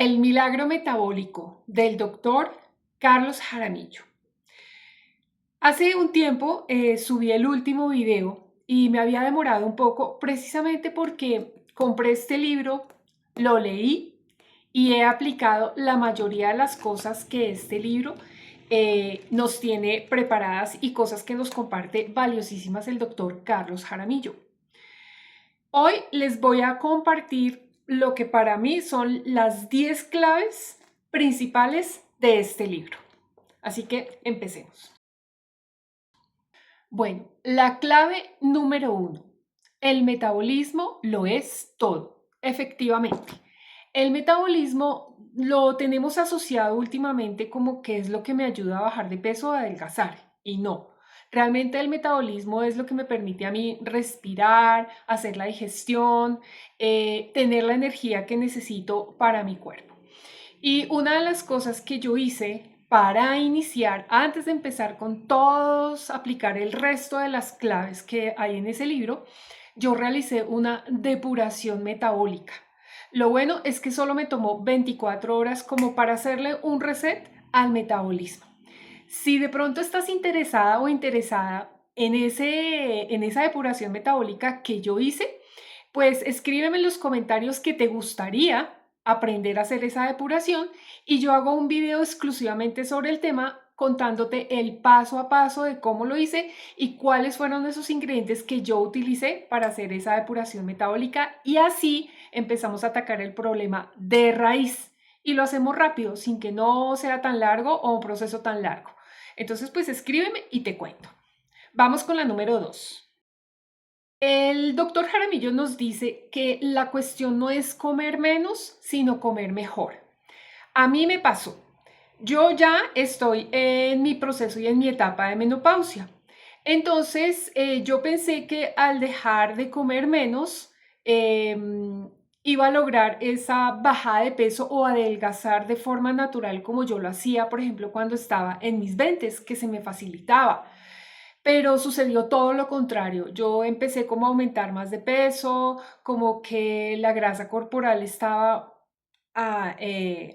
El milagro metabólico del doctor Carlos Jaramillo. Hace un tiempo subí el último video y me había demorado un poco precisamente porque compré este libro, lo leí y he aplicado la mayoría de las cosas que este libro nos tiene preparadas y cosas que nos comparte valiosísimas el doctor Carlos Jaramillo. Hoy les voy a compartir lo que para mí son las 10 claves principales de este libro. Así que empecemos. Bueno, la clave número 1. El metabolismo lo es todo. Efectivamente, el metabolismo lo tenemos asociado últimamente como que es lo que me ayuda a bajar de peso o a adelgazar. Y no. Realmente el metabolismo es lo que me permite a mí respirar, hacer la digestión, tener la energía que necesito para mi cuerpo. Y una de las cosas que yo hice para iniciar, antes de empezar con todos, aplicar el resto de las claves que hay en ese libro, yo realicé una depuración metabólica. Lo bueno es que solo me tomó 24 horas como para hacerle un reset al metabolismo. Si de pronto estás interesada o interesada en esa depuración metabólica que yo hice, pues escríbeme en los comentarios que te gustaría aprender a hacer esa depuración y yo hago un video exclusivamente sobre el tema contándote el paso a paso de cómo lo hice y cuáles fueron esos ingredientes que yo utilicé para hacer esa depuración metabólica y así empezamos a atacar el problema de raíz y lo hacemos rápido sin que no sea tan largo o un proceso tan largo. Entonces pues escríbeme y te cuento. Vamos con la número 2. El doctor Jaramillo nos dice que la cuestión no es comer menos, sino comer mejor. A mí me pasó. Yo ya estoy en mi proceso y en mi etapa de menopausia. Entonces, yo pensé que al dejar de comer menos, iba a lograr esa bajada de peso o adelgazar de forma natural como yo lo hacía, por ejemplo, cuando estaba en mis 20, que se me facilitaba. Pero sucedió todo lo contrario. Yo empecé como a aumentar más de peso, como que la grasa corporal estaba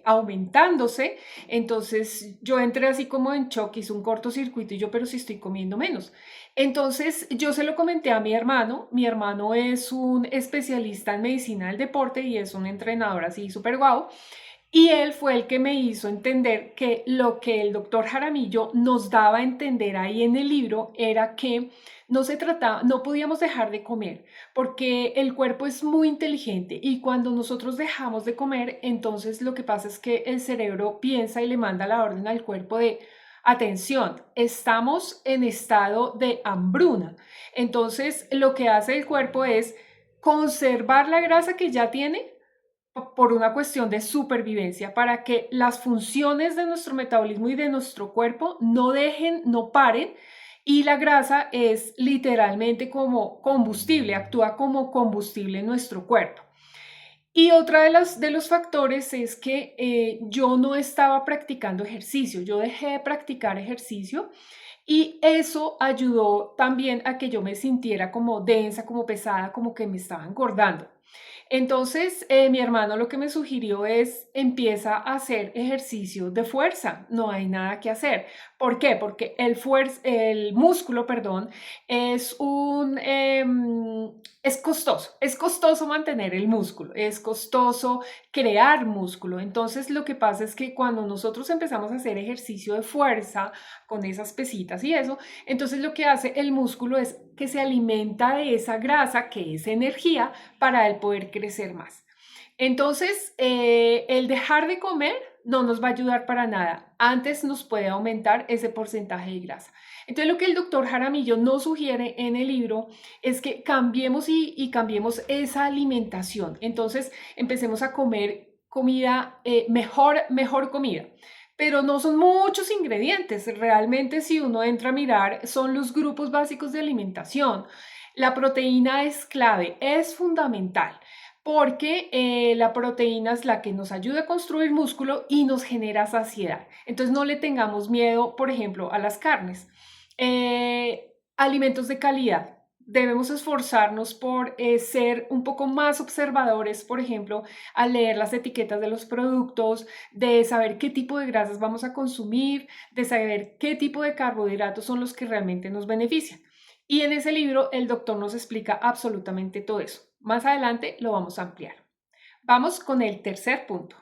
aumentándose. Entonces yo entré así como en shock, hice un cortocircuito y yo, pero si estoy comiendo menos. Entonces yo se lo comenté a mi hermano. Mi hermano es un especialista en medicina del deporte y es un entrenador así súper guau. Y él fue el que me hizo entender que lo que el doctor Jaramillo nos daba a entender ahí en el libro era que no se trataba, no podíamos dejar de comer, porque el cuerpo es muy inteligente y cuando nosotros dejamos de comer, entonces lo que pasa es que el cerebro piensa y le manda la orden al cuerpo de atención, estamos en estado de hambruna. Entonces lo que hace el cuerpo es conservar la grasa que ya tiene por una cuestión de supervivencia, para que las funciones de nuestro metabolismo y de nuestro cuerpo no dejen, no paren, y la grasa es literalmente como combustible, actúa como combustible en nuestro cuerpo. Y otra de los factores es que yo no estaba practicando ejercicio, yo dejé de practicar ejercicio y eso ayudó también a que yo me sintiera como densa, como pesada, como que me estaba engordando. Entonces, mi hermano lo que me sugirió es empieza a hacer ejercicio de fuerza, no hay nada que hacer. ¿Por qué? Porque el músculo, perdón, es es costoso mantener el músculo, es costoso crear músculo. Entonces, lo que pasa es que cuando nosotros empezamos a hacer ejercicio de fuerza con esas pesitas y eso, entonces lo que hace el músculo es que se alimenta de esa grasa, que es energía, para él poder crecer más. Entonces, el dejar de comer no nos va a ayudar para nada. Antes nos puede aumentar ese porcentaje de grasa. Entonces, lo que el doctor Jaramillo nos sugiere en el libro es que cambiemos y cambiemos esa alimentación. Entonces, empecemos a comer comida, mejor comida. Pero no son muchos ingredientes. Realmente, si uno entra a mirar, son los grupos básicos de alimentación. La proteína es clave, es fundamental, porque la proteína es la que nos ayuda a construir músculo y nos genera saciedad. Entonces no le tengamos miedo, por ejemplo, a las carnes. Alimentos de calidad. debemos esforzarnos por ser un poco más observadores, por ejemplo, al leer las etiquetas de los productos, de saber qué tipo de grasas vamos a consumir, de saber qué tipo de carbohidratos son los que realmente nos benefician. Y en ese libro el doctor nos explica absolutamente todo eso. Más adelante lo vamos a ampliar. Vamos con el tercer punto.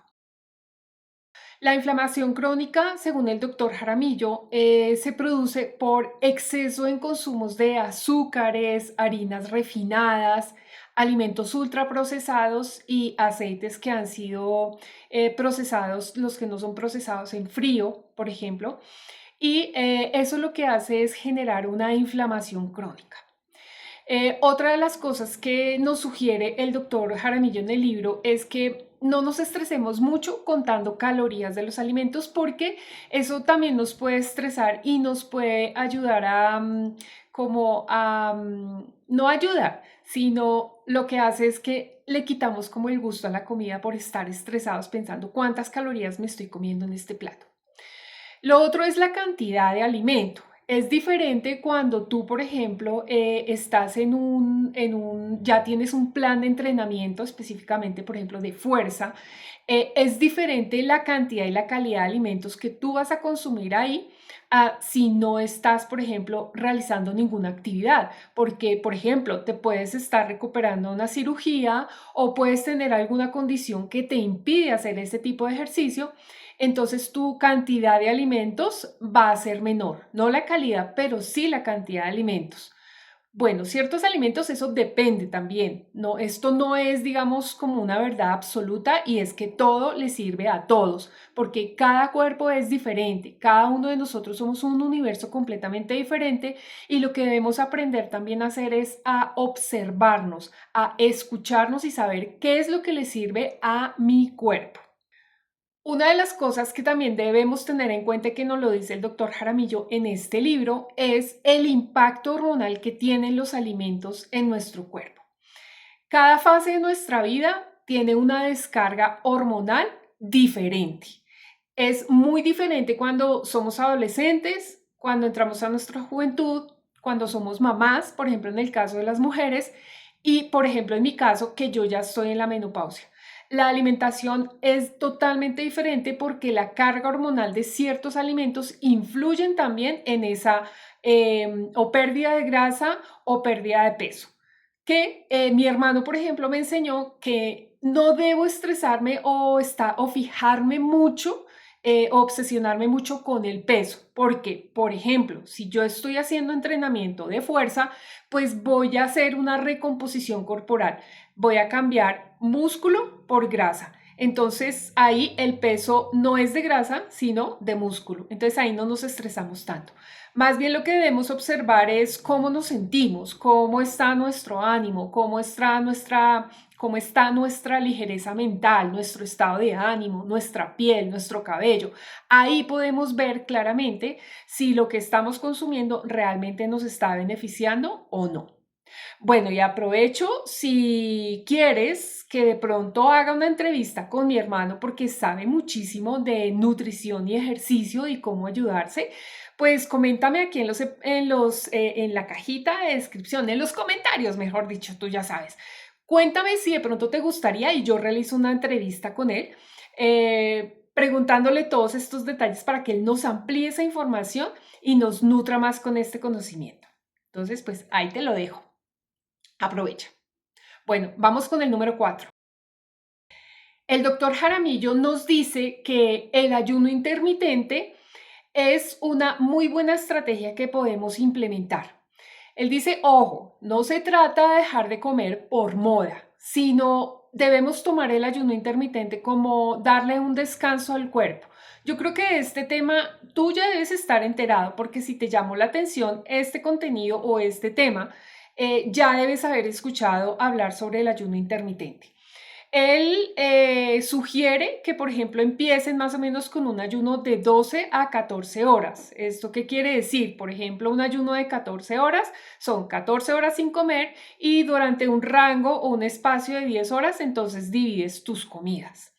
La inflamación crónica, según el doctor Jaramillo, se produce por exceso en consumos de azúcares, harinas refinadas, alimentos ultraprocesados y aceites que han sido procesados, los que no son procesados en frío, por ejemplo. Y eso lo que hace es generar una inflamación crónica. Otra de las cosas que nos sugiere el doctor Jaramillo en el libro es que no nos estresemos mucho contando calorías de los alimentos porque eso también nos puede estresar y nos puede ayudar a no ayudar, sino lo que hace es que le quitamos como el gusto a la comida por estar estresados pensando cuántas calorías me estoy comiendo en este plato. Lo otro es la cantidad de alimento. Es diferente cuando tú, por ejemplo, estás ya tienes un plan de entrenamiento específicamente, por ejemplo, de fuerza. Es diferente la cantidad y la calidad de alimentos que tú vas a consumir ahí a si no estás, por ejemplo, realizando ninguna actividad. Porque, por ejemplo, te puedes estar recuperando de una cirugía o puedes tener alguna condición que te impide hacer ese tipo de ejercicio, entonces tu cantidad de alimentos va a ser menor, no la calidad, pero sí la cantidad de alimentos. Bueno, ciertos alimentos, eso depende también, ¿no? Esto no es, digamos, como una verdad absoluta y es que todo le sirve a todos, porque cada cuerpo es diferente, cada uno de nosotros somos un universo completamente diferente y lo que debemos aprender también a hacer es a observarnos, a escucharnos y saber qué es lo que le sirve a mi cuerpo. Una de las cosas que también debemos tener en cuenta, y que nos lo dice el doctor Jaramillo en este libro, es el impacto hormonal que tienen los alimentos en nuestro cuerpo. Cada fase de nuestra vida tiene una descarga hormonal diferente. Es muy diferente cuando somos adolescentes, cuando entramos a nuestra juventud, cuando somos mamás, por ejemplo, en el caso de las mujeres, y por ejemplo, en mi caso, que yo ya estoy en la menopausia. La alimentación es totalmente diferente porque la carga hormonal de ciertos alimentos influyen también en esa o pérdida de grasa o pérdida de peso. Que mi hermano, por ejemplo, me enseñó que no debo estresarme o fijarme mucho, obsesionarme mucho con el peso, porque, por ejemplo, si yo estoy haciendo entrenamiento de fuerza, pues voy a hacer una recomposición corporal, voy a cambiar músculo por grasa. Entonces ahí el peso no es de grasa, sino de músculo. Entonces ahí no nos estresamos tanto. Más bien lo que debemos observar es cómo nos sentimos, cómo está nuestro ánimo, cómo está nuestra ligereza mental, nuestro estado de ánimo, nuestra piel, nuestro cabello. Ahí podemos ver claramente si lo que estamos consumiendo realmente nos está beneficiando o no. Bueno, y aprovecho si quieres que de pronto haga una entrevista con mi hermano porque sabe muchísimo de nutrición y ejercicio y cómo ayudarse, pues coméntame aquí en la cajita de descripción, en los comentarios, mejor dicho, tú ya sabes. Cuéntame si de pronto te gustaría y yo realizo una entrevista con él, preguntándole todos estos detalles para que él nos amplíe esa información y nos nutra más con este conocimiento. Entonces, pues ahí te lo dejo. Aprovecha. Bueno, vamos con el número 4. El doctor Jaramillo nos dice que el ayuno intermitente es una muy buena estrategia que podemos implementar. Él dice, ojo, no se trata de dejar de comer por moda, sino debemos tomar el ayuno intermitente como darle un descanso al cuerpo. Yo creo que este tema tú ya debes estar enterado porque si te llamó la atención este contenido o este tema, ya debes haber escuchado hablar sobre el ayuno intermitente. Él sugiere que, por ejemplo, empiecen más o menos con un ayuno de 12 a 14 horas. ¿Esto qué quiere decir? Por ejemplo, un ayuno de 14 horas son 14 horas sin comer y durante un rango o un espacio de 10 horas, entonces divides tus comidas.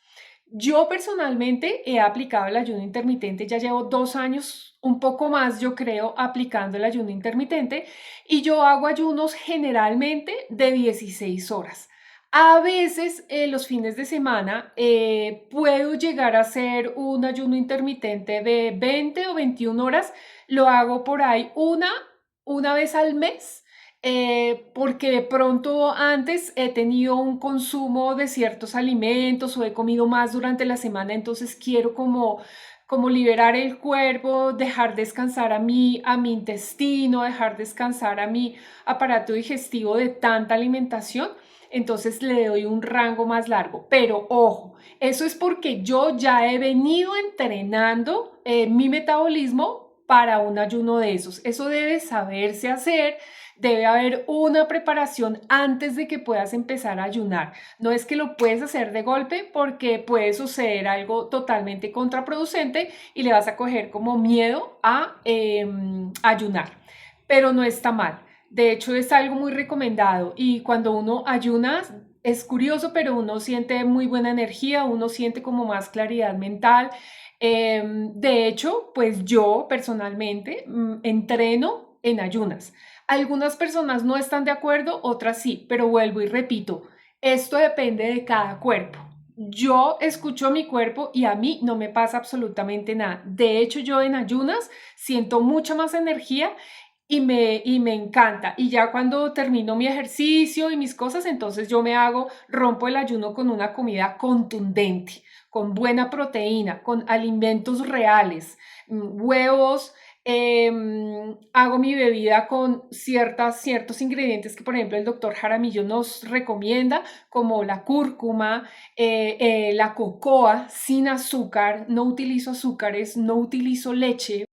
Yo personalmente he aplicado el ayuno intermitente, ya llevo 2 años, un poco más, yo creo, aplicando el ayuno intermitente y yo hago ayunos generalmente de 16 horas. A veces, los fines de semana, puedo llegar a hacer un ayuno intermitente de 20 o 21 horas. Lo hago por ahí una vez al mes, porque de pronto antes he tenido un consumo de ciertos alimentos o he comido más durante la semana, entonces quiero como liberar el cuerpo, dejar descansar a mi intestino, dejar descansar a mi aparato digestivo de tanta alimentación. Entonces le doy un rango más largo. Pero ojo, eso es porque yo ya he venido entrenando mi metabolismo para un ayuno de esos. Eso debe saberse hacer. Debe haber una preparación antes de que puedas empezar a ayunar. No es que lo puedes hacer de golpe porque puede suceder algo totalmente contraproducente y le vas a coger como miedo a ayunar. Pero no está mal. De hecho, es algo muy recomendado y cuando uno ayuna, es curioso, pero uno siente muy buena energía, uno siente como más claridad mental. De hecho, pues yo personalmente entreno en ayunas. Algunas personas no están de acuerdo, otras sí, pero vuelvo y repito, esto depende de cada cuerpo. Yo escucho a mi cuerpo y a mí no me pasa absolutamente nada. De hecho, yo en ayunas siento mucha más energía y me encanta. Y ya cuando termino mi ejercicio y mis cosas, entonces yo rompo el ayuno con una comida contundente, con buena proteína, con alimentos reales, huevos. Hago mi bebida con ciertos ingredientes que, por ejemplo, el doctor Jaramillo nos recomienda, como la cúrcuma, la cocoa sin azúcar. No utilizo azúcares, no utilizo leche.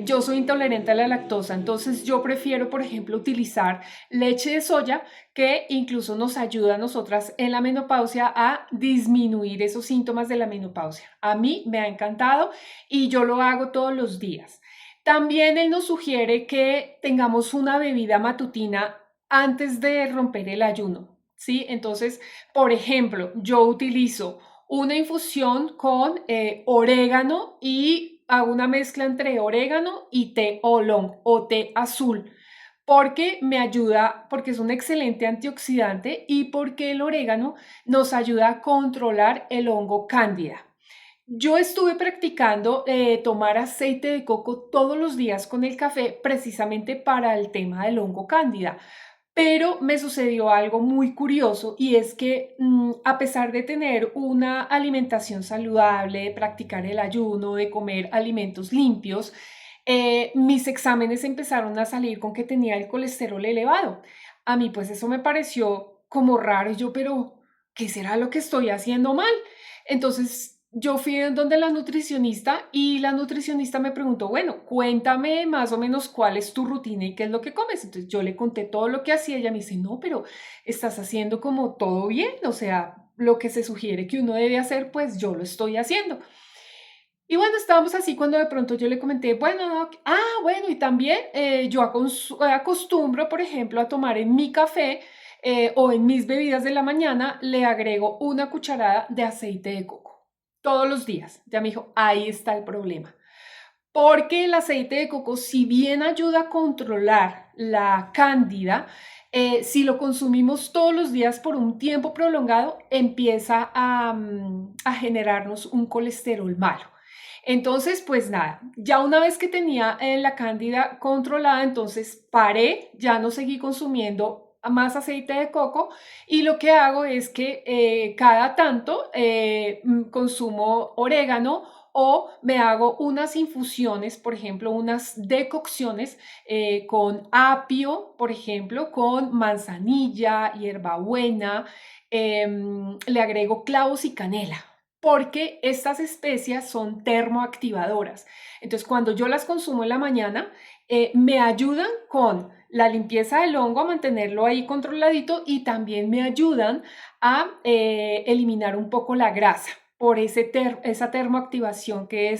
Yo soy intolerante a la lactosa, entonces yo prefiero, por ejemplo, utilizar leche de soya, que incluso nos ayuda a nosotras en la menopausia a disminuir esos síntomas de la menopausia. A mí me ha encantado y yo lo hago todos los días. También él nos sugiere que tengamos una bebida matutina antes de romper el ayuno, ¿sí? Entonces, por ejemplo, yo utilizo una infusión con orégano y hago una mezcla entre orégano y té oolong o té azul porque me ayuda, porque es un excelente antioxidante y porque el orégano nos ayuda a controlar el hongo cándida. Yo estuve practicando tomar aceite de coco todos los días con el café precisamente para el tema del hongo cándida. Pero me sucedió algo muy curioso y es que a pesar de tener una alimentación saludable, de practicar el ayuno, de comer alimentos limpios, mis exámenes empezaron a salir con que tenía el colesterol elevado. A mí pues eso me pareció como raro y yo, pero ¿qué será lo que estoy haciendo mal? Entonces yo fui donde la nutricionista y la nutricionista me preguntó, bueno, cuéntame más o menos cuál es tu rutina y qué es lo que comes. Entonces yo le conté todo lo que hacía. Ella me dice, no, pero estás haciendo como todo bien, o sea, lo que se sugiere que uno debe hacer, pues yo lo estoy haciendo. Y bueno, estábamos así cuando de pronto yo le comenté, bueno, bueno, y también yo acostumbro, por ejemplo, a tomar en mi café o en mis bebidas de la mañana, le agrego una cucharada de aceite de coco todos los días. Ya me dijo, ahí está el problema. Porque el aceite de coco, si bien ayuda a controlar la cándida, si lo consumimos todos los días por un tiempo prolongado, empieza a generarnos un colesterol malo. Entonces, pues nada, ya una vez que tenía la cándida controlada, entonces paré, ya no seguí consumiendo más aceite de coco y lo que hago es que cada tanto consumo orégano o me hago unas infusiones, por ejemplo, unas decocciones con apio, por ejemplo, con manzanilla, hierbabuena, le agrego clavos y canela porque estas especias son termoactivadoras. Entonces, cuando yo las consumo en la mañana, me ayudan con la limpieza del hongo, a mantenerlo ahí controladito y también me ayudan a eliminar un poco la grasa por esa termoactivación que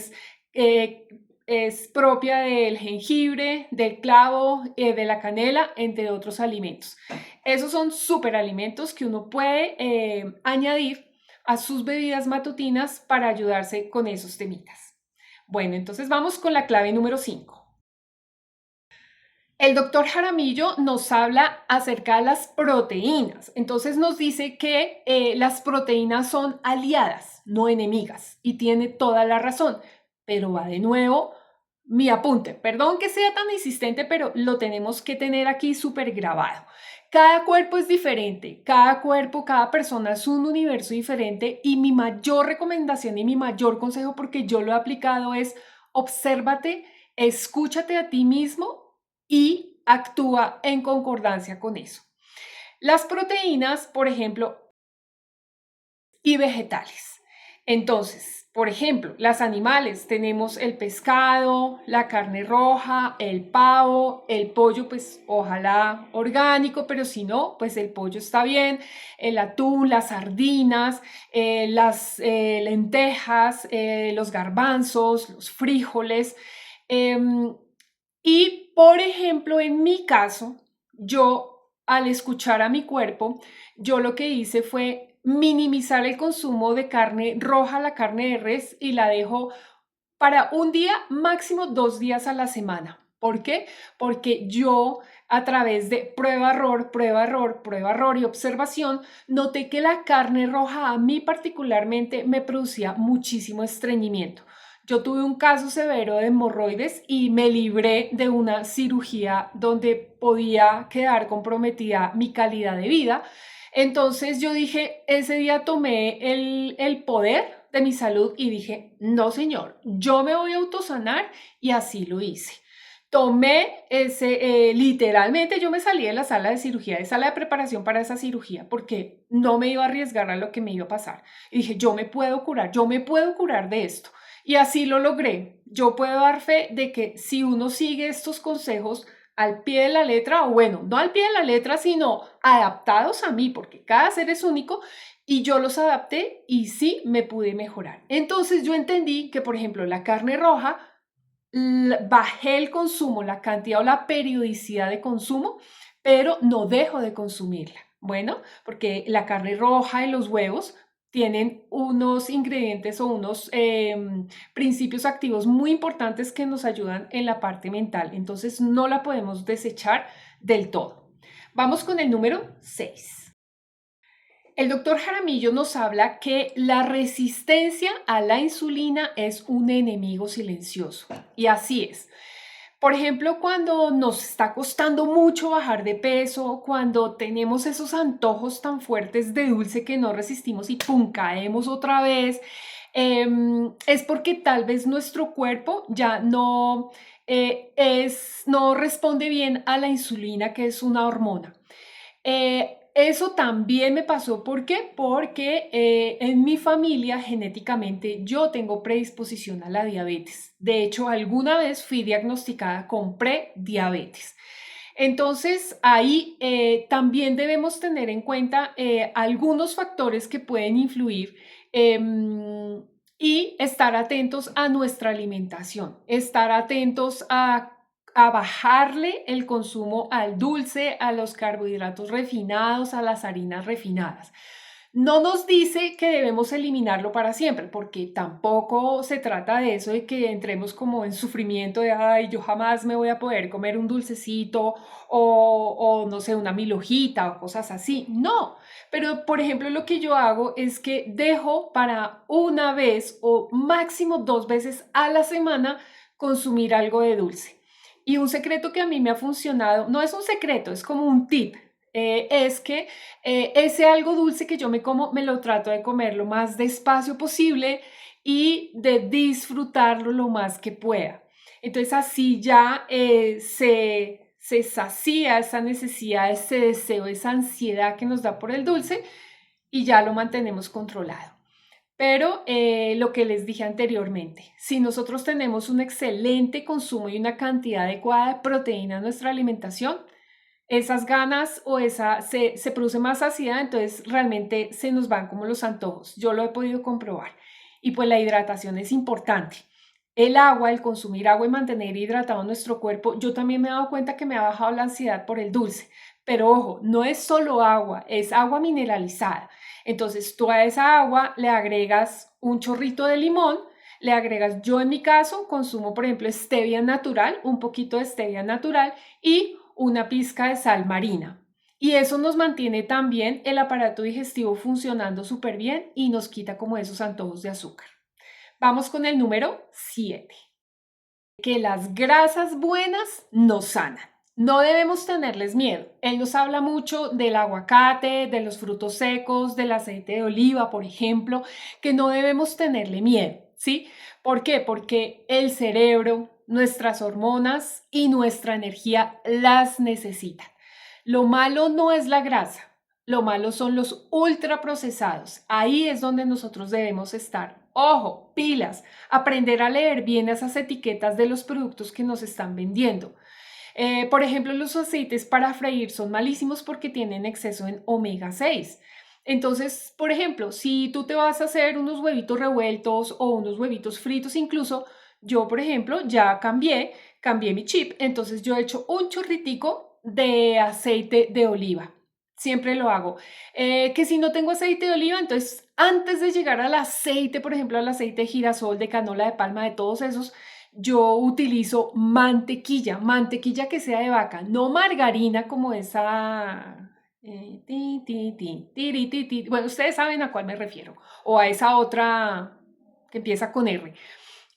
eh, es propia del jengibre, del clavo, de la canela, entre otros alimentos. Esos son superalimentos que uno puede añadir a sus bebidas matutinas para ayudarse con esos temitas. Bueno, entonces vamos con la clave número 5. El doctor Jaramillo nos habla acerca de las proteínas. Entonces nos dice que las proteínas son aliadas, no enemigas, y tiene toda la razón. Pero va de nuevo mi apunte. Perdón que sea tan insistente, pero lo tenemos que tener aquí súper grabado. Cada cuerpo es diferente, cada cuerpo, cada persona es un universo diferente y mi mayor recomendación y mi mayor consejo, porque yo lo he aplicado, es obsérvate, escúchate a ti mismo y actúa en concordancia con eso. Las proteínas, por ejemplo, y vegetales. Entonces, por ejemplo, las animales, tenemos el pescado, la carne roja, el pavo, el pollo, pues ojalá orgánico, pero si no, pues el pollo está bien, el atún, las sardinas, las lentejas, los garbanzos, los frijoles. Y, por ejemplo, en mi caso, yo al escuchar a mi cuerpo, yo lo que hice fue minimizar el consumo de carne roja, la carne de res, y la dejo para un día, máximo 2 días a la semana. ¿Por qué? Porque yo, a través de prueba, error, prueba, error, prueba, error y observación, noté que la carne roja a mí particularmente me producía muchísimo estreñimiento. Yo tuve un caso severo de hemorroides y me libré de una cirugía donde podía quedar comprometida mi calidad de vida. Entonces yo dije, ese día tomé el poder de mi salud y dije, no señor, yo me voy a autosanar, y así lo hice. Tomé literalmente yo me salí de la sala de cirugía, de sala de preparación para esa cirugía, porque no me iba a arriesgar a lo que me iba a pasar. Y dije, yo me puedo curar de esto. Y así lo logré. Yo puedo dar fe de que si uno sigue estos consejos al pie de la letra, o bueno, no al pie de la letra, sino adaptados a mí, porque cada ser es único, y yo los adapté y sí me pude mejorar. Entonces yo entendí que, por ejemplo, la carne roja, bajé el consumo, la cantidad o la periodicidad de consumo, pero no dejo de consumirla. Bueno, porque la carne roja y los huevos tienen unos ingredientes o unos principios activos muy importantes que nos ayudan en la parte mental. Entonces no la podemos desechar del todo. Vamos con el número 6. El doctor Jaramillo nos habla que la resistencia a la insulina es un enemigo silencioso. Y así es. Por ejemplo, cuando nos está costando mucho bajar de peso, cuando tenemos esos antojos tan fuertes de dulce que no resistimos y ¡pum! Caemos otra vez, es porque tal vez nuestro cuerpo ya no responde bien a la insulina, que es una hormona. Eso también me pasó. ¿Por qué? Porque en mi familia genéticamente yo tengo predisposición a la diabetes. De hecho, alguna vez fui diagnosticada con prediabetes. Entonces, ahí también debemos tener en cuenta algunos factores que pueden influir, y estar atentos a nuestra alimentación, estar atentos a bajarle el consumo al dulce, a los carbohidratos refinados, a las harinas refinadas. No nos dice que debemos eliminarlo para siempre, porque tampoco se trata de eso, de que entremos como en sufrimiento de, ay, yo jamás me voy a poder comer un dulcecito o no sé, una mil hojita o cosas así. No, pero por ejemplo lo que yo hago es que dejo para una vez o máximo 2 veces a la semana consumir algo de dulce. Y un secreto que a mí me ha funcionado, no es un secreto, es como un tip, es que ese algo dulce que yo me como, me lo trato de comer lo más despacio posible y de disfrutarlo lo más que pueda. Entonces así ya se sacía esa necesidad, ese deseo, esa ansiedad que nos da por el dulce, y ya lo mantenemos controlado. Pero lo que les dije anteriormente, si nosotros tenemos un excelente consumo y una cantidad adecuada de proteína en nuestra alimentación, esas ganas o se produce más saciedad, entonces realmente se nos van como los antojos. Yo lo he podido comprobar. Y pues la hidratación es importante. El agua, el consumir agua y mantener hidratado nuestro cuerpo, yo también me he dado cuenta que me ha bajado la ansiedad por el dulce, Pero ojo, no es solo agua, es agua mineralizada. Entonces tú a esa agua le agregas un chorrito de limón, le agregas, yo en mi caso consumo por ejemplo stevia natural, un poquito de stevia natural y una pizca de sal marina. Y eso nos mantiene también el aparato digestivo funcionando súper bien y nos quita como esos antojos de azúcar. Vamos con el número 7, que las grasas buenas nos sanan. No debemos tenerles miedo. Él nos habla mucho del aguacate, de los frutos secos, del aceite de oliva, por ejemplo, que no debemos tenerle miedo, ¿sí? ¿Por qué? Porque el cerebro, nuestras hormonas y nuestra energía las necesitan. Lo malo no es la grasa, lo malo son los ultraprocesados. Ahí es donde nosotros debemos estar. Ojo, pilas, aprender a leer bien esas etiquetas de los productos que nos están vendiendo. Por ejemplo, los aceites para freír son malísimos porque tienen exceso en omega 6. Entonces, por ejemplo, si tú te vas a hacer unos huevitos revueltos o unos huevitos fritos, incluso yo, por ejemplo, ya cambié mi chip. Entonces yo he hecho un chorritico de aceite de oliva. Siempre lo hago. Que si no tengo aceite de oliva, entonces antes de llegar al aceite, por ejemplo, al aceite de girasol, de canola, de palma, de todos esos, yo utilizo mantequilla, mantequilla que sea de vaca, no margarina como esa... Bueno, ustedes saben a cuál me refiero, o a esa otra que empieza con R.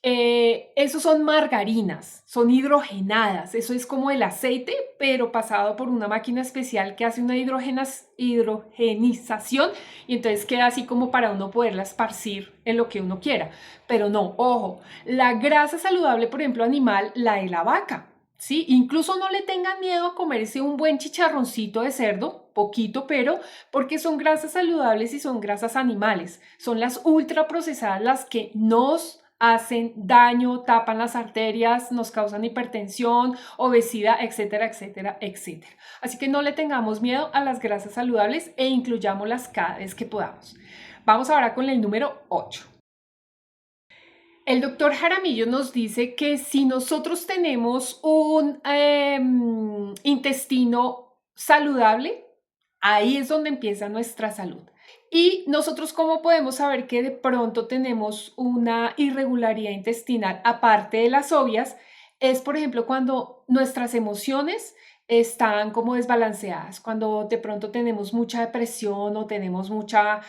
Esos son margarinas, son hidrogenadas, eso es como el aceite, pero pasado por una máquina especial que hace una hidrogenización y entonces queda así como para uno poderla esparcir en lo que uno quiera. Pero no, ojo, la grasa saludable, por ejemplo, animal, la de la vaca, ¿sí? Incluso no le tengan miedo a comerse un buen chicharroncito de cerdo, poquito, pero porque son grasas saludables y son grasas animales, son las ultraprocesadas las que nos hacen daño, tapan las arterias, nos causan hipertensión, obesidad, etcétera, etcétera, etcétera. Así que no le tengamos miedo a las grasas saludables e incluyámoslas cada vez que podamos. Vamos ahora con el número 8. El doctor Jaramillo nos dice que si nosotros tenemos un intestino saludable, ahí es donde empieza nuestra salud. Y nosotros, ¿cómo podemos saber que de pronto tenemos una irregularidad intestinal aparte de las obvias? Es, por ejemplo, cuando nuestras emociones están como desbalanceadas, cuando de pronto tenemos mucha depresión o tenemos mucha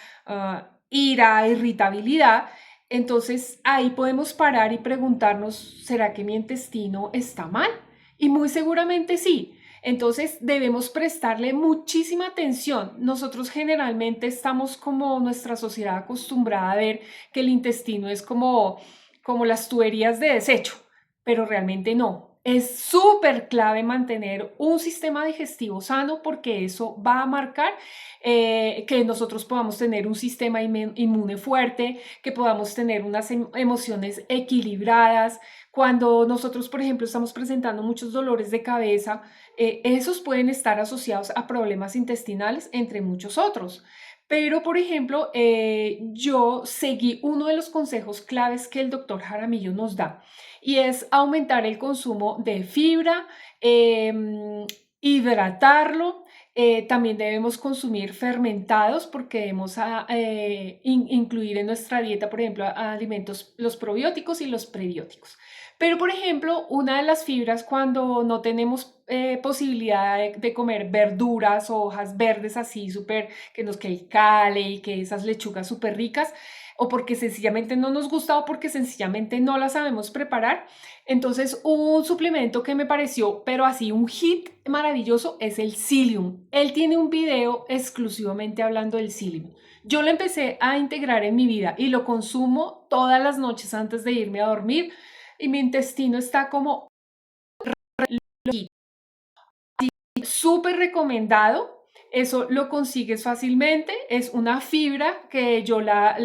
ira, irritabilidad. Entonces ahí podemos parar y preguntarnos, ¿será que mi intestino está mal? Y muy seguramente sí. Entonces debemos prestarle muchísima atención. Nosotros generalmente estamos como nuestra sociedad acostumbrada a ver que el intestino es como las tuberías de desecho, pero realmente no. Es súper clave mantener un sistema digestivo sano porque eso va a marcar que nosotros podamos tener un sistema inmune fuerte, que podamos tener unas emociones equilibradas. Cuando nosotros, por ejemplo, estamos presentando muchos dolores de cabeza, esos pueden estar asociados a problemas intestinales, entre muchos otros. Pero, por ejemplo, yo seguí uno de los consejos claves que el doctor Jaramillo nos da y es aumentar el consumo de fibra, hidratarlo. También debemos consumir fermentados porque debemos incluir en nuestra dieta, por ejemplo, alimentos, los probióticos y los prebióticos. Pero, por ejemplo, una de las fibras cuando no tenemos posibilidad de comer verduras o hojas verdes así súper, que nos que el cale y que esas lechugas súper ricas, o porque sencillamente no nos gusta o porque sencillamente no las sabemos preparar. Entonces, un suplemento que me pareció, pero así un hit maravilloso, es el psyllium. Él tiene un video exclusivamente hablando del psyllium. Yo lo empecé a integrar en mi vida y lo consumo todas las noches antes de irme a dormir y mi intestino está como súper recomendado. Eso lo consigues fácilmente. Es una fibra que yo la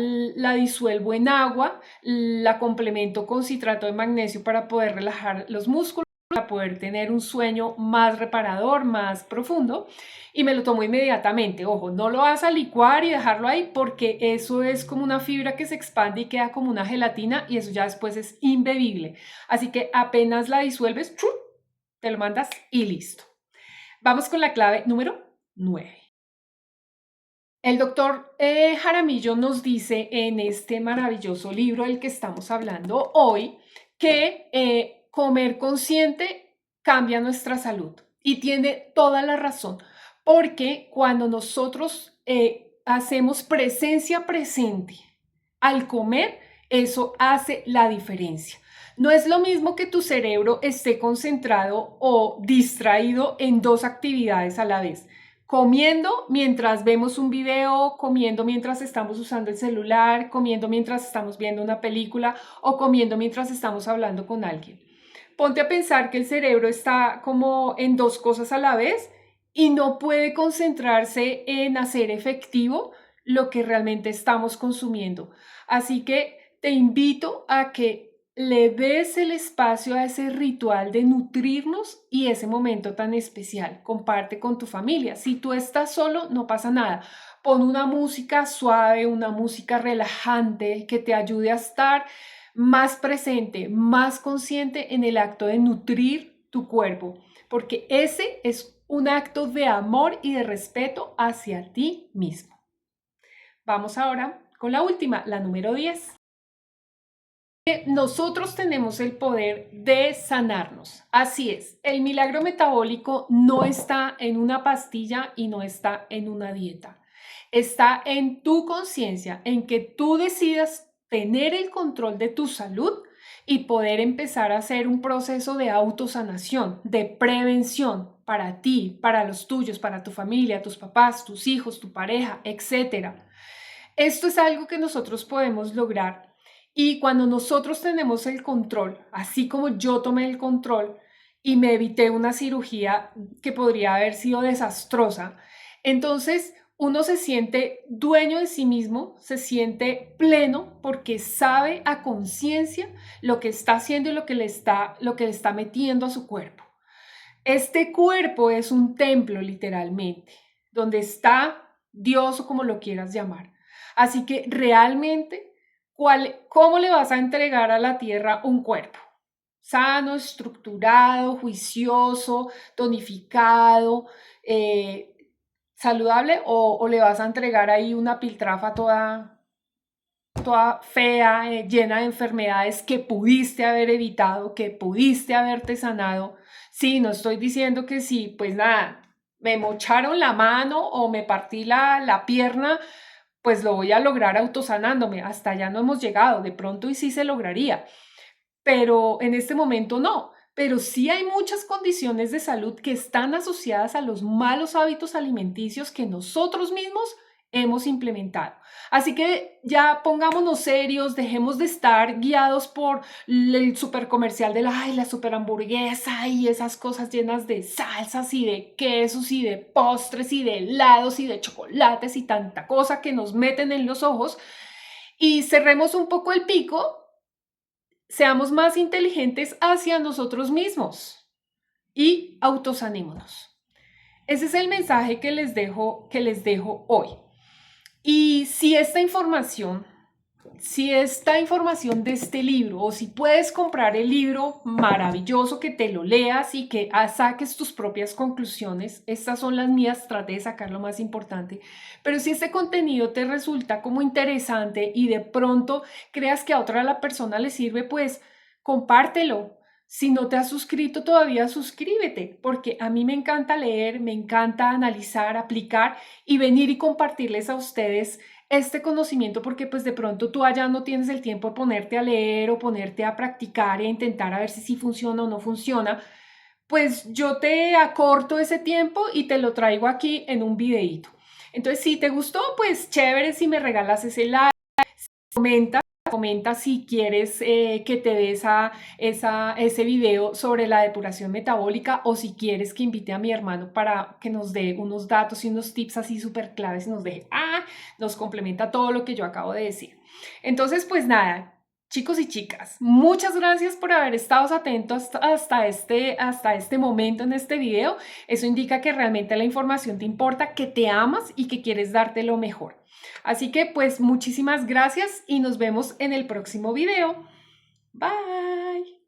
disuelvo en agua, la complemento con citrato de magnesio para poder relajar los músculos, para poder tener un sueño más reparador, más profundo. Y me lo tomo inmediatamente. Ojo, no lo vas a licuar y dejarlo ahí porque eso es como una fibra que se expande y queda como una gelatina y eso ya después es imbebible. Así que apenas la disuelves, te lo mandas y listo. Vamos con la clave número 9. El doctor Jaramillo nos dice en este maravilloso libro del que estamos hablando hoy que comer consciente cambia nuestra salud y tiene toda la razón, porque cuando nosotros hacemos presencia presente al comer, eso hace la diferencia. No es lo mismo que tu cerebro esté concentrado o distraído en dos actividades a la vez. Comiendo mientras vemos un video, comiendo mientras estamos usando el celular, comiendo mientras estamos viendo una película o comiendo mientras estamos hablando con alguien. Ponte a pensar que el cerebro está como en dos cosas a la vez y no puede concentrarse en hacer efectivo lo que realmente estamos consumiendo. Así que te invito a que le des el espacio a ese ritual de nutrirnos y ese momento tan especial. Comparte con tu familia. Si tú estás solo, no pasa nada. Pon una música suave, una música relajante que te ayude a estar más presente, más consciente en el acto de nutrir tu cuerpo, porque ese es un acto de amor y de respeto hacia ti mismo. Vamos ahora con la última, la número 10. Nosotros tenemos el poder de sanarnos. Así es, el milagro metabólico no está en una pastilla y no está en una dieta. Está en tu conciencia, en que tú decidas tener el control de tu salud y poder empezar a hacer un proceso de autosanación, de prevención para ti, para los tuyos, para tu familia, tus papás, tus hijos, tu pareja, etcétera. Esto es algo que nosotros podemos lograr y cuando nosotros tenemos el control, así como yo tomé el control y me evité una cirugía que podría haber sido desastrosa, entonces uno se siente dueño de sí mismo, se siente pleno porque sabe a conciencia lo que está haciendo y lo que le está metiendo a su cuerpo. Este cuerpo es un templo literalmente, donde está Dios o como lo quieras llamar. Así que realmente, ¿cómo le vas a entregar a la tierra un cuerpo? Sano, estructurado, juicioso, tonificado, saludable, o le vas a entregar ahí una piltrafa toda fea, llena de enfermedades que pudiste haber evitado, que pudiste haberte sanado. Sí, no estoy diciendo que sí, pues nada, me mocharon la mano o me partí la pierna, pues lo voy a lograr autosanándome. Hasta allá no hemos llegado, de pronto y sí se lograría, pero en este momento no. Pero sí hay muchas condiciones de salud que están asociadas a los malos hábitos alimenticios que nosotros mismos hemos implementado. Así que ya pongámonos serios, dejemos de estar guiados por el supercomercial de la super hamburguesa y esas cosas llenas de salsas y de quesos y de postres y de helados y de chocolates y tanta cosa que nos meten en los ojos y cerremos un poco el pico, seamos más inteligentes hacia nosotros mismos y autosanémonos. Ese es el mensaje que les dejo hoy. Y si esta información de este libro, o si puedes comprar el libro, maravilloso que te lo leas y que saques tus propias conclusiones. Estas son las mías, traté de sacar lo más importante. Pero si este contenido te resulta como interesante y de pronto creas que a otra persona le sirve, pues compártelo. Si no te has suscrito todavía, suscríbete, porque a mí me encanta leer, me encanta analizar, aplicar y venir y compartirles a ustedes este conocimiento, porque pues de pronto tú allá no tienes el tiempo de ponerte a leer o ponerte a practicar e intentar a ver si sí funciona o no funciona. Pues yo te acorto ese tiempo y te lo traigo aquí en un videíto. Entonces, si te gustó, pues chévere si me regalas ese like, comenta si quieres que te dé ese video sobre la depuración metabólica o si quieres que invite a mi hermano para que nos dé unos datos y unos tips así súper claves y nos complementa todo lo que yo acabo de decir. Entonces, pues nada, chicos y chicas, muchas gracias por haber estado atentos hasta este momento en este video. Eso indica que realmente la información te importa, que te amas y que quieres darte lo mejor. Así que pues muchísimas gracias y nos vemos en el próximo video. Bye.